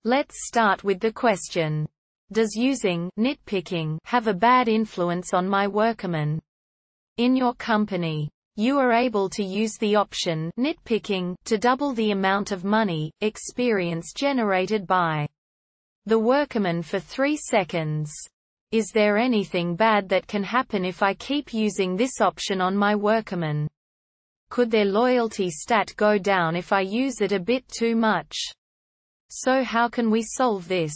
Let's start with the question. Does using nitpicking have a bad influence on my WorkeMon? In your company, you are able to use the option nitpicking to double the amount of money, experience generated by the WorkeMon for 3 seconds. Is there anything bad that can happen if I keep using this option on my WorkeMon? Could their loyalty stat go down if I use it a bit too much? So how can we solve this?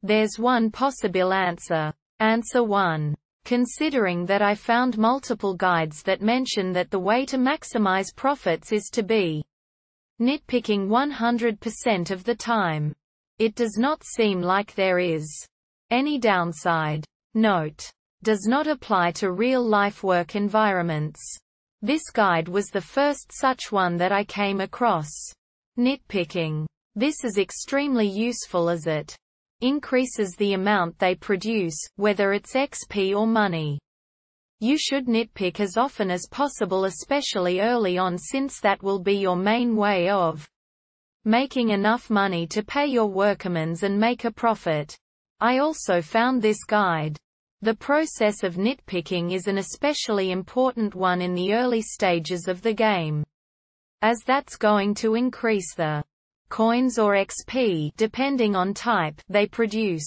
There's one possible answer. Answer 1. Considering that I found multiple guides that mention that the way to maximize profits is to be nitpicking 100% of the time. It does not seem like there is any downside. Note: does not apply to real-life work environments. This guide was the first such one that I came across. Nitpicking. This is extremely useful as it increases the amount they produce, whether it's XP or money. You should nitpick as often as possible, especially early on, since that will be your main way of making enough money to pay your WorkeMons and make a profit. I also found this guide. The process of nitpicking is an especially important one in the early stages of the game, as that's going to increase the coins or XP, depending on type, they produce.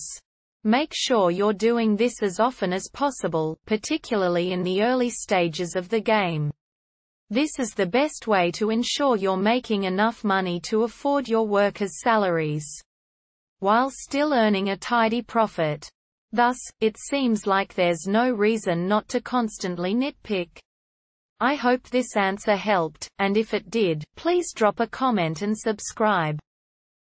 Make sure you're doing this as often as possible, particularly in the early stages of the game. This is the best way to ensure you're making enough money to afford your workers' salaries, while still earning a tidy profit. Thus, it seems like there's no reason not to constantly nitpick. I hope this answer helped, and if it did, please drop a comment and subscribe.